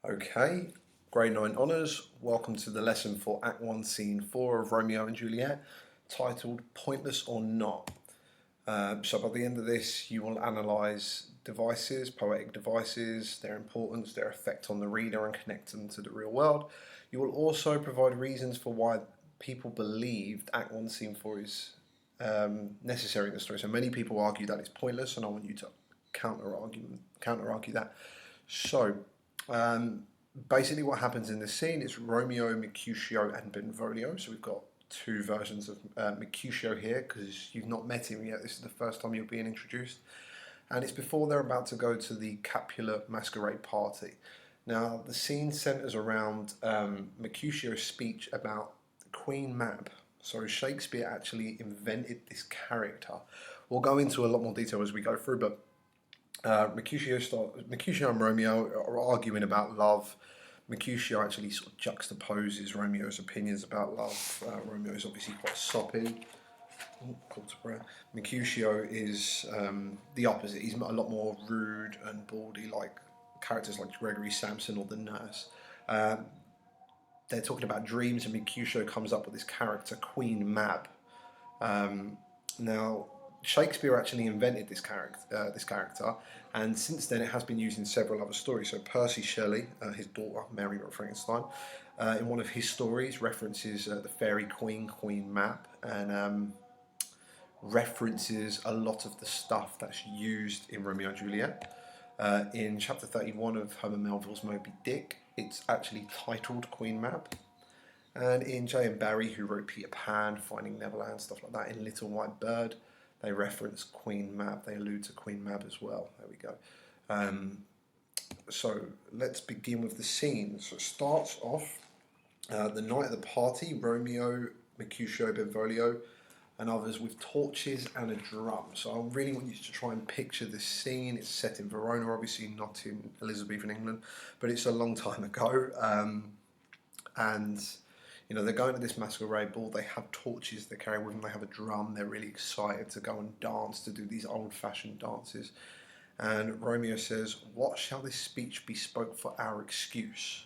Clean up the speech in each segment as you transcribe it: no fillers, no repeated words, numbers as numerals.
Okay, grade 9 honours, welcome to the lesson for Act 1, Scene 4 of Romeo and Juliet, titled Pointless or Not. So by the end of this, you will analyse devices, poetic devices, their importance, their effect on the reader and connect them to the real world. You will also provide reasons for why people believed Act 1, Scene 4 is necessary in the story. So many people argue that it's pointless, and I want you to counter-argue that. So, basically what happens in this scene is Romeo, Mercutio and Benvolio. So we've got two versions of Mercutio here because you've not met him yet. This is the first time you're being introduced. And it's before they're about to go to the Capulet masquerade party. Now, the scene centres around Mercutio's speech about Queen Mab. So Shakespeare actually invented this character. We'll go into a lot more detail as we go through, but Mercutio and Romeo are arguing about love. Mercutio actually sort of juxtaposes Romeo's opinions about love. Romeo is obviously quite soppy. Mercutio is the opposite. He's a lot more rude and baldy, like characters like Gregory Samson or the nurse. They're talking about dreams, and Mercutio comes up with this character, Queen Mab. Now, Shakespeare actually invented this character, and since then it has been used in several other stories. So Percy Shelley, his daughter Mary Frankenstein, in one of his stories references the fairy queen, Queen Mab, and references a lot of the stuff that's used in Romeo and Juliet. In chapter 31 of Herman Melville's Moby Dick, it's actually titled Queen Mab. And in J.M. Barrie, who wrote Peter Pan, Finding Neverland, stuff like that, in Little White Bird, they reference Queen Mab. They allude to Queen Mab as well. There we go. So let's begin with the scene. So it starts off the night of the party. Romeo, Mercutio, Benvolio, and others with torches and a drum. So I really want you to try and picture this scene. It's set in Verona, obviously not in Elizabethan England, but it's a long time ago. And you know, they're going to this masquerade ball. They have torches they carry with them. They have a drum. They're really excited to go and dance, to do these old-fashioned dances. And Romeo says, "What shall this speech be spoke for our excuse,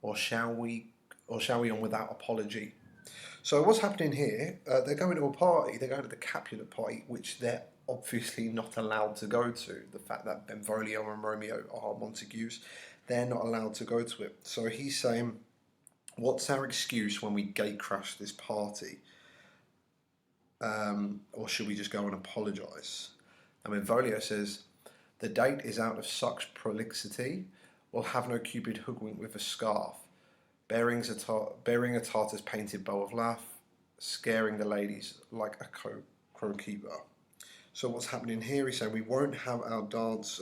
or shall we on without apology?" So what's happening here? They're going to a party. They're going to the Capulet party, which they're obviously not allowed to go to. The fact that Benvolio and Romeo are Montagues, they're not allowed to go to it. So he's saying, what's our excuse when we gate crash this party? Or should we just go and apologise? And Benvolio says, the date is out of such prolixity, we'll have no Cupid hoodwink with a scarf, bearing a Tartar's painted bow of laugh, scaring the ladies like a crow keeper. So what's happening here? He's saying we won't have our dance.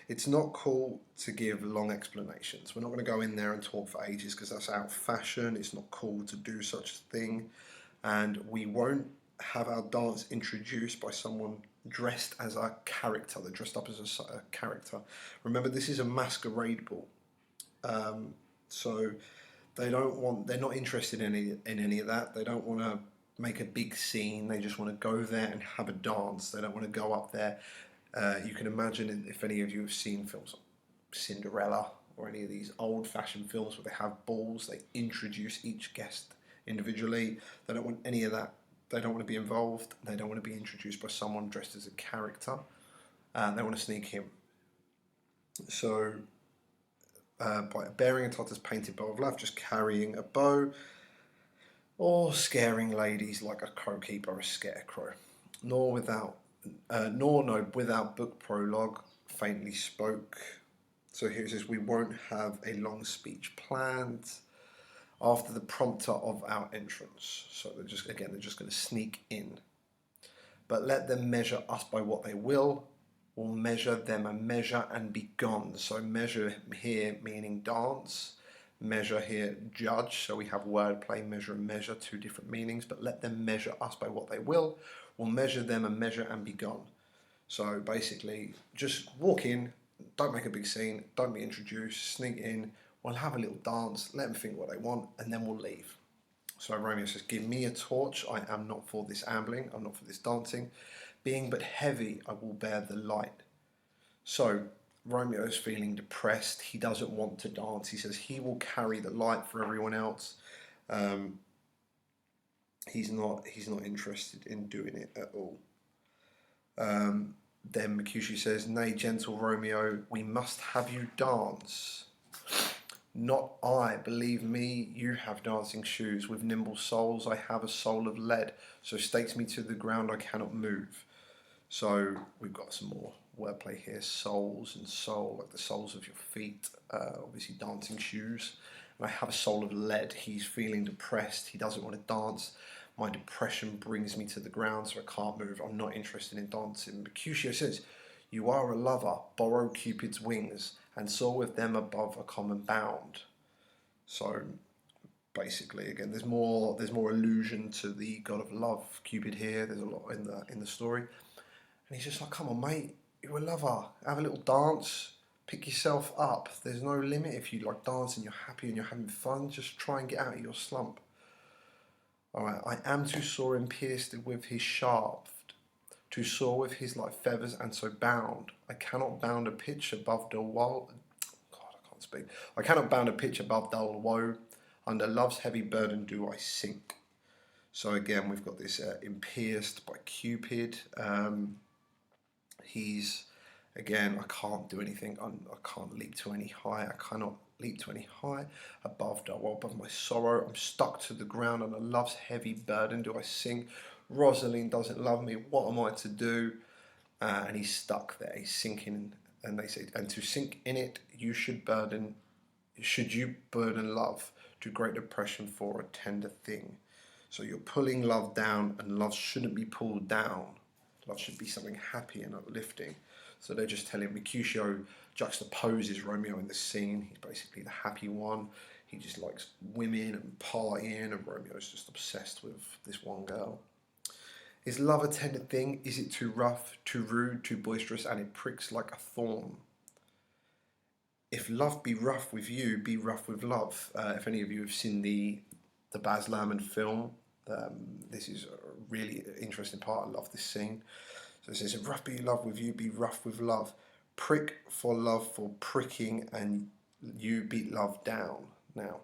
It's not cool to give long explanations. We're not going to go in there and talk for ages because that's out of fashion. It's not cool to do such a thing, and we won't have our dance introduced by someone dressed as a character. They're dressed up as a character. Remember, this is a masquerade ball, so they're not interested in any of that. They don't want to make a big scene. They just want to go there and have a dance. They don't want to go up there. You can imagine, if any of you have seen films like Cinderella or any of these old-fashioned films where they have balls, they introduce each guest individually. They don't want any of that. They don't want to be involved. They don't want to be introduced by someone dressed as a character. They want to sneak in. So by bearing a Tartar's painted bow of laugh, just carrying a bow, or scaring ladies like a crow keeper or a scarecrow. Without book prologue, faintly spoke. So here it says, we won't have a long speech planned after the prompter of our entrance. So they're just going to sneak in. But let them measure us by what they will. We'll measure them a measure and be gone. So measure here meaning dance. Measure here, judge. So we have wordplay, measure and measure, two different meanings. But let them measure us by what they will. We'll measure them a measure and be gone. So basically, just walk in, don't make a big scene, don't be introduced, sneak in, we'll have a little dance, let them think what they want, and then we'll leave. So Romeo says, give me a torch, I am not for this ambling, I'm not for this dancing. Being but heavy, I will bear the light. So Romeo is feeling depressed. He doesn't want to dance. He says he will carry the light for everyone else. Um, he's not interested in doing it at all. Then Mercutio says, "Nay, gentle Romeo, we must have you dance." "Not I, believe me, you have dancing shoes. With nimble soles I have a soul of lead, so stakes me to the ground I cannot move." So we've got some more wordplay here. Soles and soul, like the soles of your feet, obviously dancing shoes. And I have a soul of lead. He's feeling depressed. He doesn't want to dance. My depression brings me to the ground, so I can't move. I'm not interested in dancing. Mercutio says, "You are a lover. Borrow Cupid's wings and soar with them above a common bound." So basically, again, there's more allusion to the god of love, Cupid here. There's a lot in the story. And he's just like, "Come on, mate, you're a lover. Have a little dance. Pick yourself up. There's no limit if you like dancing, you're happy and you're having fun. Just try and get out of your slump." Alright, "I am to soar and pierced with his shaft, to soar with his like feathers and so bound. I cannot bound a pitch above the woe." God, I can't speak. "I cannot bound a pitch above dull woe. Under love's heavy burden do I sink." So again, we've got this pierced by Cupid. He's, again, "I can't do anything. I can't leap to any high. I cannot leap to any high above the well, above my sorrow. I'm stuck to the ground under love's heavy burden do I sink. Rosaline doesn't love me. What am I to do?" And he's stuck there. He's sinking. And they say, "And to sink in it, should you burden love to great depression for a tender thing?" So you're pulling love down, and love shouldn't be pulled down. Love should be something happy and uplifting. So they're just telling Mercutio juxtaposes Romeo in this scene. He's basically the happy one. He just likes women and partying, and Romeo's just obsessed with this one girl. "Is love a tender thing? Is it too rough, too rude, too boisterous, and it pricks like a thorn? If love be rough with you, be rough with love." If any of you have seen the Baz Luhrmann film, this is a really interesting part. I love this scene. So it says, "If rough be love with you, be rough with love. Prick for love for pricking, and you beat love down." Now,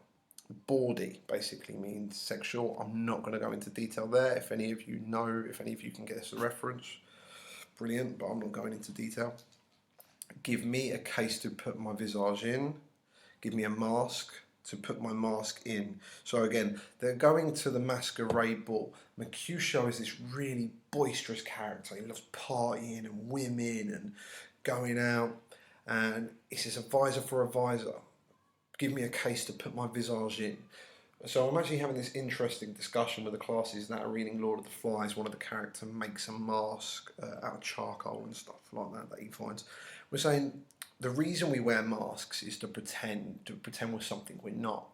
bawdy basically means sexual. I'm not going to go into detail there. If any of you know, if any of you can get us a reference, brilliant, but I'm not going into detail. "Give me a case to put my visage in. Give me a mask to put my mask in." So again, they're going to the masquerade ball. Mercutio is this really boisterous character. He loves partying and women and going out. And he says, "Advisor for advisor, give me a case to put my visage in." So I'm actually having this interesting discussion with the classes that are reading Lord of the Flies. One of the characters makes a mask out of charcoal and stuff like that he finds. We're saying the reason we wear masks is to pretend we're something we're not.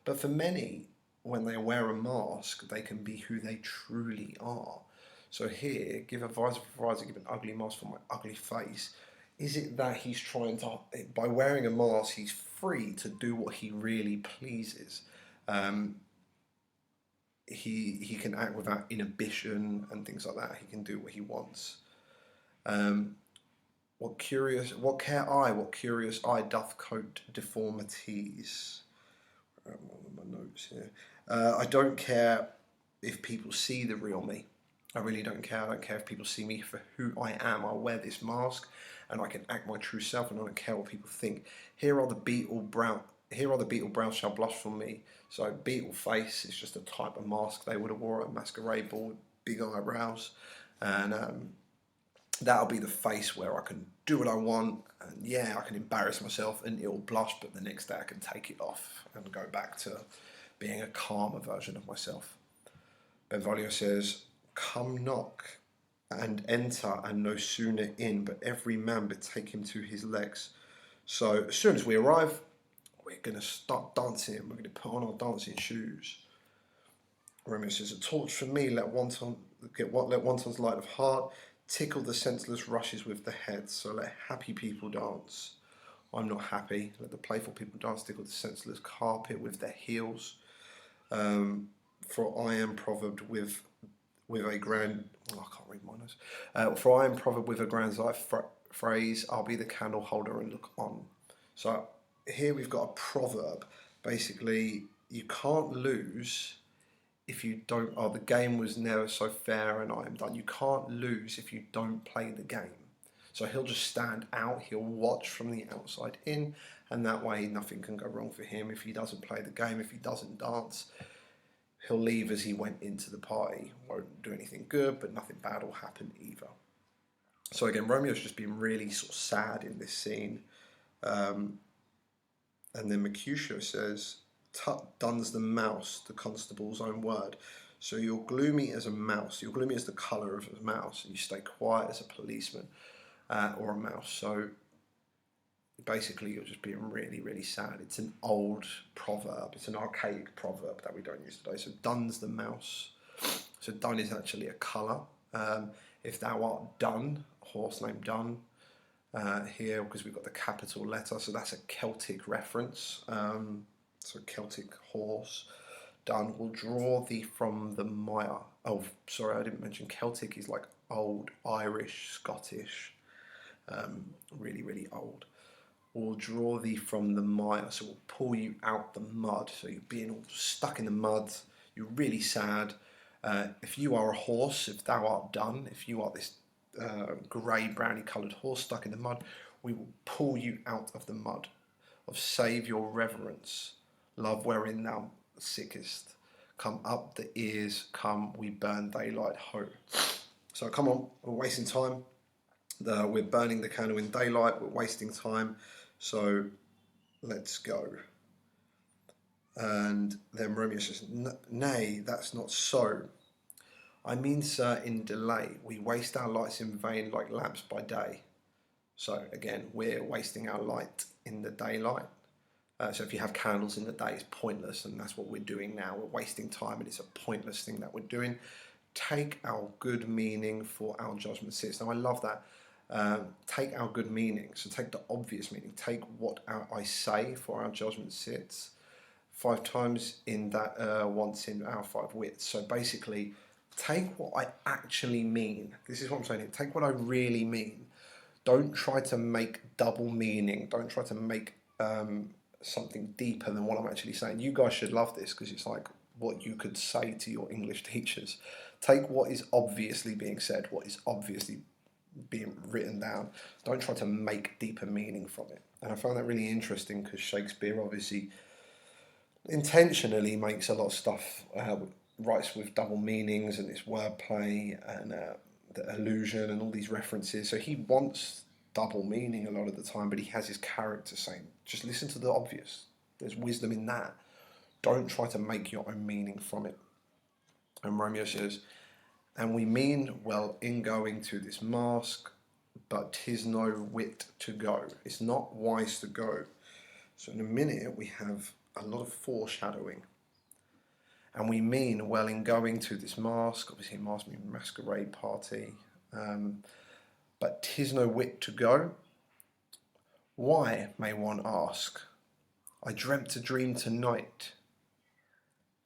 But for many, when they wear a mask, they can be who they truly are. So here, give advisor for advisor, give an ugly mask for my ugly face. Is it that he's trying to, by wearing a mask, he's free to do what he really pleases? He can act without inhibition and things like that. He can do what he wants. What curious eye doth coat deformities. My notes here. "I don't care if people see the real me. I really don't care. I don't care if people see me for who I am. I wear this mask and I can act my true self, and I don't care what people think. Here are the beetle brows shall blush from me." So beetle face is just a type of mask they would have wore at a masquerade ball with big eyebrows. And that'll be the face where I can do what I want, and yeah, I can embarrass myself and it'll blush, but the next day I can take it off and go back to being a calmer version of myself. Benvolio says, "Come knock and enter, and no sooner in, but every man betake him to his legs." So as soon as we arrive, we're going to start dancing. We're going to put on our dancing shoes. Romeo says, "A torch for me, let wanton's light of heart tickle the senseless rushes with the head. So let happy people dance. I'm not happy. Let the playful people dance, tickle the senseless carpet with their heels. For I am proverbed with a grand..." Oh, I can't read my notes. "For I am proverbed with a grand sight, phrase, I'll be the candle holder and look on. So here we've got a proverb. Basically, you can't lose if you don't, oh, the game was never so fair and I am done. You can't lose if you don't play the game. So he'll just stand out, he'll watch from the outside in, and that way nothing can go wrong for him. If he doesn't play the game, if he doesn't dance, he'll leave as he went into the party. Won't do anything good, but nothing bad will happen either. So again, Romeo's just been really sort of sad in this scene. And then Mercutio says, "Tut duns the mouse," the constable's own word. So you're gloomy as a mouse, you're gloomy as the colour of a mouse, and you stay quiet as a policeman or a mouse. So basically you're just being really, really sad. It's an old proverb, it's an archaic proverb that we don't use today. So dun's the mouse. So dun is actually a colour. If thou art dun, horse named Dun, here, because we've got the capital letter, so that's a Celtic reference. So Celtic horse. Dun will draw thee from the mire. Oh, sorry, I didn't mention Celtic is like old Irish, Scottish, really, really old. Will draw thee from the mire, so will pull you out the mud. So you're being all stuck in the mud, you're really sad. If you are a horse, if thou art done, if you are this grey, browny coloured horse stuck in the mud, we will pull you out of the mud. Of save your reverence, love wherein thou sickest. Come up the ears, come, we burn daylight, ho. So come on, we're wasting time. We're burning the candle in daylight, we're wasting time. So let's go. And then Romeo says, "Nay, that's not so. I mean, sir, in delay, we waste our lights in vain like lamps by day." So again, we're wasting our light in the daylight. So if you have candles in the day, it's pointless, and that's what we're doing now. We're wasting time, and it's a pointless thing that we're doing. Take our good meaning for our judgment sits. Now I love that. Take our good meaning. So take the obvious meaning. Take what I say for our judgment sits. 5 times in that, once in our 5 wits. So basically, take what I actually mean. This is what I'm saying here. Take what I really mean. Don't try to make double meaning. Don't try to make something deeper than what I'm actually saying. You guys should love this because it's like what you could say to your English teachers. Take what is obviously being said, what is obviously being written down. Don't try to make deeper meaning from it. And I found that really interesting because Shakespeare obviously intentionally makes a lot of stuff, writes with double meanings and it's wordplay and the allusion and all these references. So he wants double meaning a lot of the time, but he has his character saying, just listen to the obvious. There's wisdom in that. Don't try to make your own meaning from it. And Romeo says, "And we mean well in going to this mask, but 'tis no wit to go." It's not wise to go. So in a minute we have a lot of foreshadowing. And we mean well in going to this mask, obviously mask means masquerade party, but 'tis no wit to go. Why, may one ask? I dreamt a dream tonight.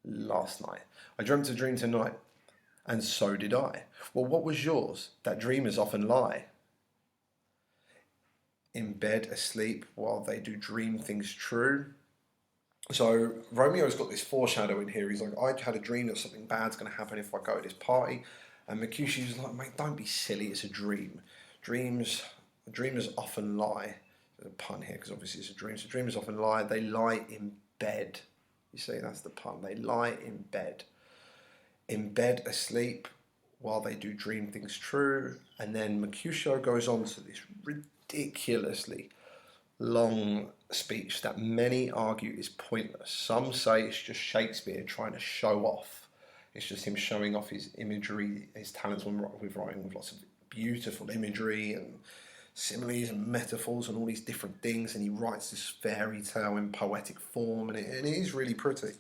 Last night. I dreamt a dream tonight, and so did I. Well, what was yours? That dreamers often lie. In bed asleep while they do dream things true. So Romeo's got this foreshadowing here. He's like, I had a dream that something bad's going to happen if I go to this party. And Mercutio's like, mate, don't be silly. It's a dream. Dreamers often lie. There's a pun here because obviously it's a dream. So dreamers often lie. They lie in bed. You see, that's the pun. They lie in bed. In bed asleep while they do dream things true. And then Mercutio goes on to this ridiculously long speech that many argue is pointless. Some say it's just Shakespeare trying to show off. It's just him showing off his imagery, his talents with writing, with lots of beautiful imagery and similes and metaphors and all these different things, and he writes this fairy tale in poetic form, and it is really pretty.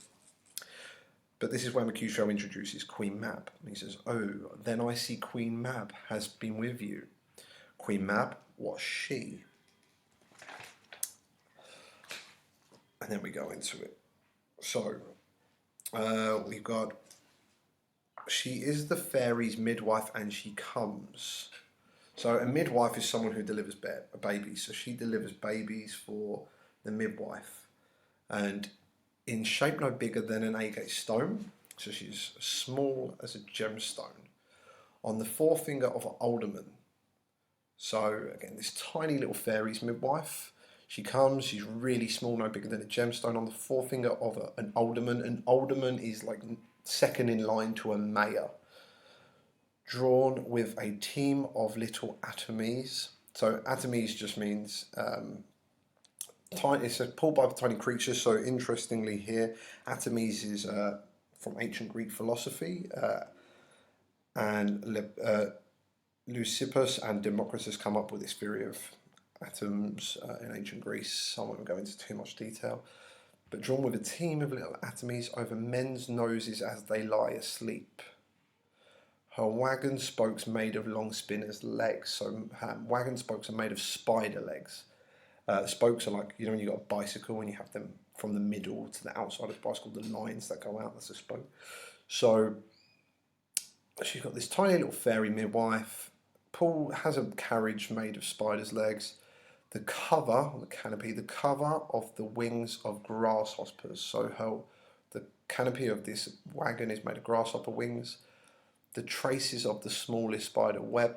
But this is where Mercutio introduces Queen Mab. And he says, "Oh, then I see Queen Mab has been with you." Queen Mab, what's she? And then we go into it. So, we've got, she is the fairies' midwife and she comes. So a midwife is someone who delivers babies. So she delivers babies for the midwife, and in shape no bigger than an agate stone. So she's small as a gemstone on the forefinger of an alderman. So again, this tiny little fairy's midwife. She comes, she's really small, no bigger than a gemstone on the forefinger of an alderman. An alderman is like second in line to a mayor. Drawn with a team of little atomies. So atomies just means tiny. It's pulled by tiny creatures. So interestingly here, atomies is from ancient Greek philosophy, and Leucippus and Democritus come up with this theory of atoms in ancient Greece. I won't go into too much detail, but drawn with a team of little atomies over men's noses as they lie asleep. Her wagon spokes made of long spinners' legs. So her wagon spokes are made of spider legs. Spokes are like, when you've got a bicycle and you have them from the middle to the outside of the bicycle, the lines that go out, that's a spoke. So she's got this tiny little fairy midwife. Paul has a carriage made of spider's legs. The cover, on the canopy, the cover of the wings of grasshoppers. So the canopy of this wagon is made of grasshopper wings. The traces of the smallest spider web.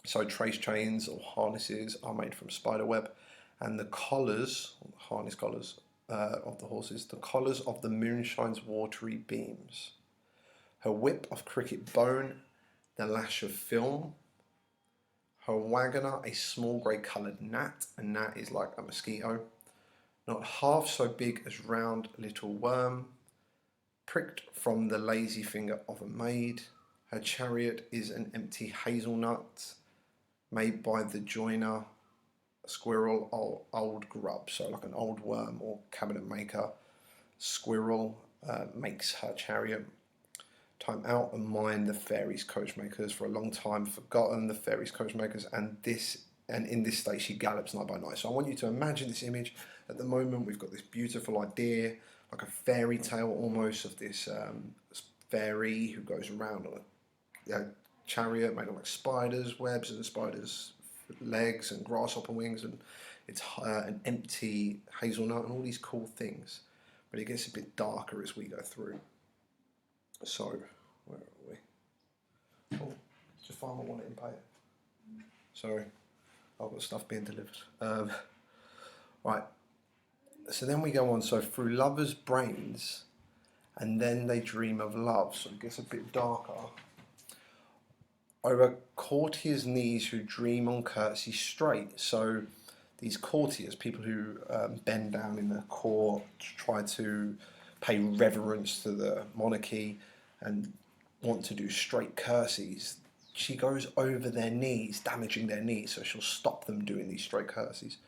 So trace chains or harnesses are made from spider web. And the collars, harness collars of the horses, the collars of the moonshine's watery beams. Her whip of cricket bone, the lash of film. Her wagoner, a small grey coloured gnat. A gnat is like a mosquito. Not half so big as round little worm. Pricked from the lazy finger of a maid. Her chariot is an empty hazelnut made by the joiner, squirrel, or old grub. So like an old worm or cabinet maker. Squirrel makes her chariot. Time out and mind the fairies coachmakers. For a long time forgotten the fairies coachmakers, and in this state she gallops night by night. So I want you to imagine this image. At the moment we've got this beautiful idea, like a fairy tale almost, of this fairy who goes around on a chariot made of like spiders' webs and spiders' legs and grasshopper wings, and it's an empty hazelnut and all these cool things. But it gets a bit darker as we go through. So, where are we? Oh, just find my wallet and pay it. Sorry, I've got stuff being delivered. Right, so then we go on. So through lovers' brains, and then they dream of love. So it gets a bit darker. Over courtiers' knees who dream on curtsy straight. So these courtiers, people who bend down in the court, try to pay reverence to the monarchy and want to do straight curtsies, she goes over their knees, damaging their knees, so she'll stop them doing these straight curtsies.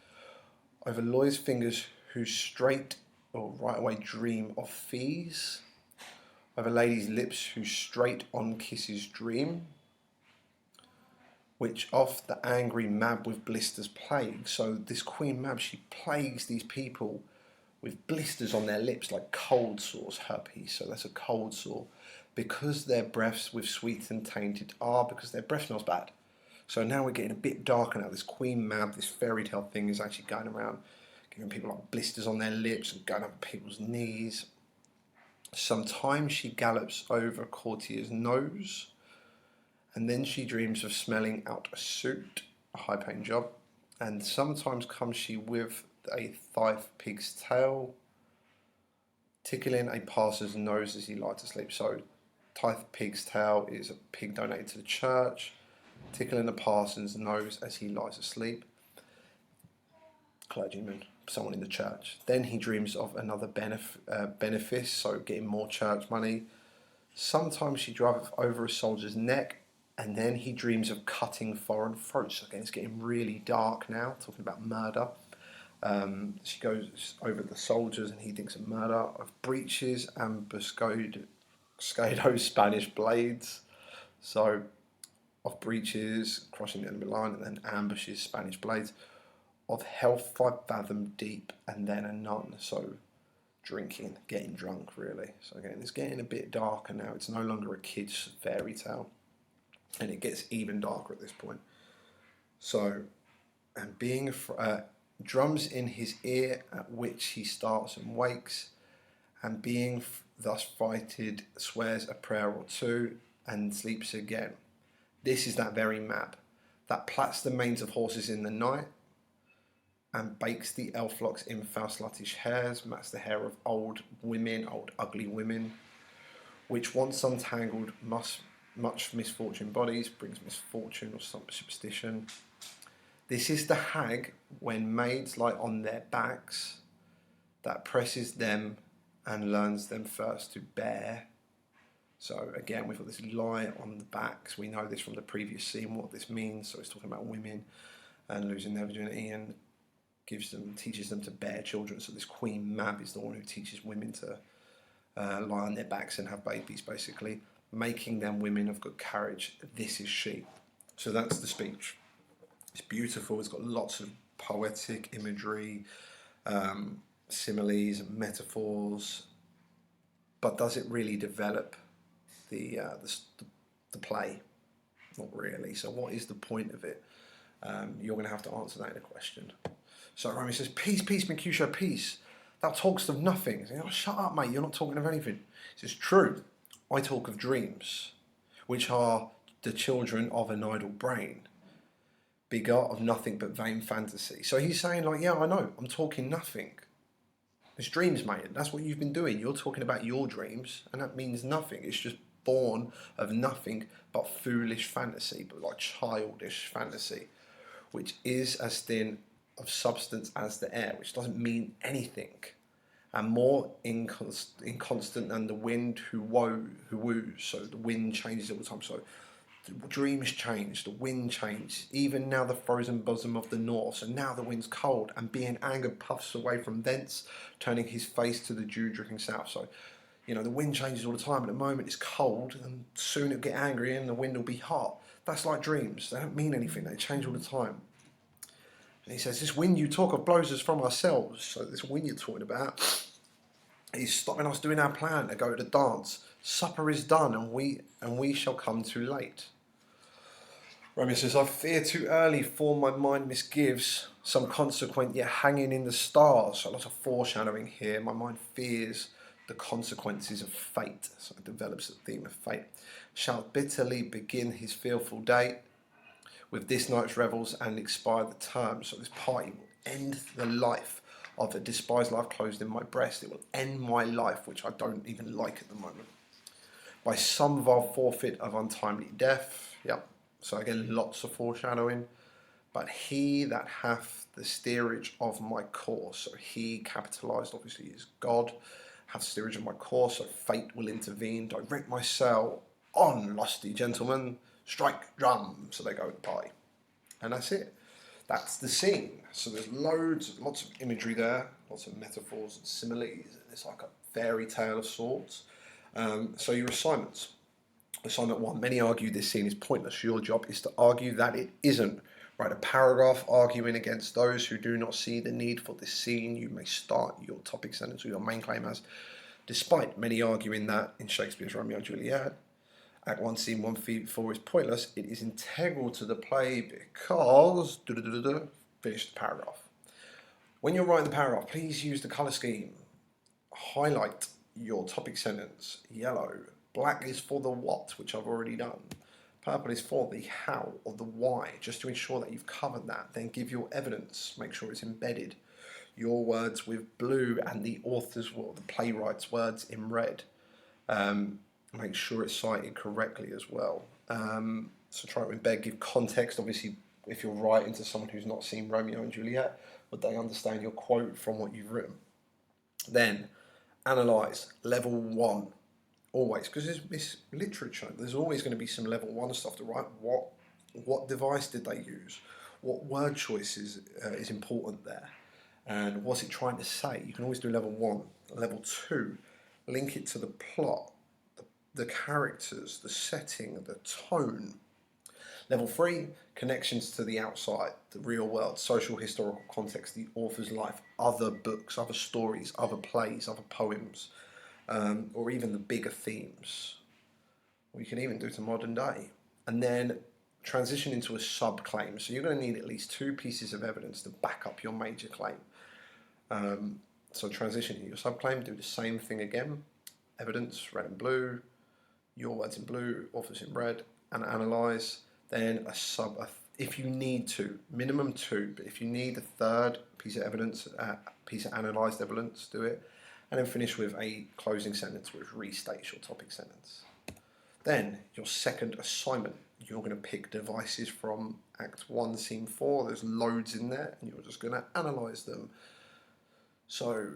Over lawyers' fingers who straight or right away dream of fees. Over ladies' lips who straight on kisses dream. Which off the angry mab with blisters plague. So this Queen Mab, she plagues these people with blisters on their lips, like cold sores, herpes. So that's a cold sore, because their breaths with sweet and tainted are, because their breath smells bad. So now we're getting a bit darker now. This Queen Mab, this fairy tale thing, is actually going around giving people like blisters on their lips and going up people's knees. Sometimes she gallops over a courtier's nose, and then she dreams of smelling out a suit, a high-paying job. And sometimes comes she with a thithe pig's tail, tickling a passer's nose as he lies to sleep. So, thithe pig's tail is a pig donated to the church, tickling a parson's nose as he lies asleep. Clergyman, someone in the church. Then he dreams of another benefice, so getting more church money. Sometimes she drives over a soldier's neck, and then he dreams of cutting foreign throats. Again, it's getting really dark now, talking about murder. She goes over the soldiers and he thinks of murder, of breaches, ambuscado Spanish blades. So, of breaches, crossing the enemy line, and then ambushes, Spanish blades. Of health 5 fathom deep, and then a nun. So, drinking, getting drunk, really. So again, it's getting a bit darker now. It's no longer a kid's fairy tale. And it gets even darker at this point. So, and being drums in his ear at which he starts and wakes, and being thus frighted swears a prayer or two and sleeps again. This is that very map that plats the manes of horses in the night and bakes the elf locks in foul sluttish hairs, mats the hair of old women, old ugly women, which once untangled much misfortune bodies, brings misfortune or some superstition. This is the hag when maids lie on their backs, that presses them and learns them first to bear. So again, we've got this lie on the backs. We know this from the previous scene, what this means. So it's talking about women and losing their virginity, and teaches them to bear children. So this Queen Mab is the one who teaches women to lie on their backs and have babies, basically, making them women of good carriage. This is she. So that's the speech. It's beautiful. It's got lots of poetic imagery, similes, metaphors. But does it really develop the play? Not really. So what is the point of it? You're going to have to answer that in a question. So Romeo says, peace, peace, Mercutio, peace. Thou talkest of nothing. Says, oh, shut up, mate, you're not talking of anything. He says, true, I talk of dreams, which are the children of an idle brain, begot of nothing but vain fantasy. So he's saying, like, yeah, I know, I'm talking nothing. It's dreams, mate. That's what you've been doing. You're talking about your dreams, and that means nothing. It's just born of nothing but foolish fantasy, but like childish fantasy, which is as thin of substance as the air, which doesn't mean anything, and more inconstant than the wind who woos. So the wind changes all the time. So the dreams change, the wind changes. Even now the frozen bosom of the north. So now the wind's cold, and being angered puffs away from thence, turning his face to the dew-dripping south. So, you know, the wind changes all the time. At the moment it's cold, and soon it'll get angry and the wind will be hot. That's like dreams. They don't mean anything. They change all the time. And he says, this wind you talk of blows us from ourselves. So this wind you're talking about is stopping us doing our plan to go to the dance. Supper is done, and we shall come too late. Romeo says, I fear too early, for my mind misgives some consequent yet hanging in the stars. So a lot of foreshadowing here. My mind fears the consequences of fate. So it develops the theme of fate. Shall bitterly begin his fearful day with this night's revels and expire the term. So this party will end the life of a despised life closed in my breast. It will end my life, which I don't even like at the moment, by some vile forfeit of untimely death. Yep. So again, lots of foreshadowing. But he that hath the steerage of my course, so he capitalized obviously is God, hath steerage of my course, so fate will intervene, direct my sail on, lusty gentlemen, strike drum. So they go to the party, and that's it. That's the scene. So there's lots of imagery there, lots of metaphors and similes. It's like a fairy tale of sorts. So your assignments. Assignment 1. Many argue this scene is pointless. Your job is to argue that it isn't. Write a paragraph arguing against those who do not see the need for this scene. You may start your topic sentence or your main claim as, despite many arguing that in Shakespeare's Romeo and Juliet, Act 1, Scene 1, Feat 4 is pointless, it is integral to the play because... Finish the paragraph. When you're writing the paragraph, please use the colour scheme. Highlight your topic sentence. Yellow. Black is for the what, which I've already done. Purple is for the how or the why, just to ensure that you've covered that. Then give your evidence. Make sure it's embedded. Your words with blue and the author's, or the playwright's words in red. Make sure it's cited correctly as well. So try to embed, give context. Obviously, if you're writing to someone who's not seen Romeo and Juliet, would they understand your quote from what you've written? Then, analyse. Level 1. Always, because it's literature. There's always going to be some level 1 stuff to write. What device did they use? What word choice is important there? And what's it trying to say? You can always do level 1. Level 2, link it to the plot, the characters, the setting, the tone. Level 3, connections to the outside, the real world, social, historical context, the author's life, other books, other stories, other plays, other poems, or even the bigger themes. Or you can even do to modern day. And then transition into a sub-claim. So you're going to need at least 2 pieces of evidence to back up your major claim. So transition to your sub-claim, do the same thing again. Evidence, red and blue, your words in blue, authors in red, and analyse. Then if you need to, minimum 2, but if you need a third piece of evidence, piece of analysed evidence, do it. And then finish with a closing sentence which restates your topic sentence. Then your second assignment, you're going to pick devices from Act 1, Scene 4. There's loads in there, and you're just going to analyse them. So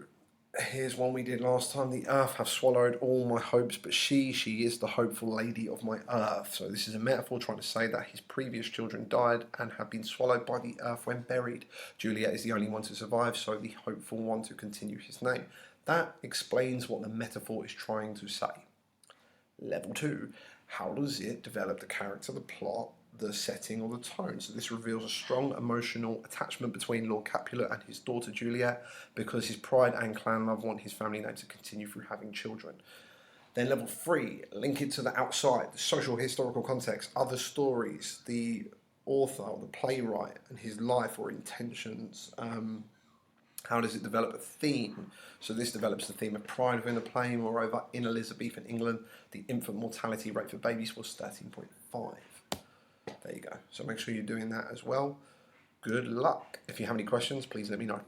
here's one we did last time. The earth have swallowed all my hopes, but she is the hopeful lady of my earth. So this is a metaphor trying to say that his previous children died and have been swallowed by the earth when buried. Juliet is the only one to survive, so the hopeful one to continue his name. That explains what the metaphor is trying to say. Level 2, how does it develop the character, the plot, the setting, or the tone? So this reveals a strong emotional attachment between Lord Capulet and his daughter Juliet, because his pride and clan love want his family name to continue through having children. Then level 3, link it to the outside, the social historical context, other stories, the author or the playwright and his life or intentions. How does it develop a theme? So this develops the theme of pride within the play. Moreover, in Elizabethan England, the infant mortality rate for babies was 13.5. There you go. So make sure you're doing that as well. Good luck. If you have any questions, please let me know.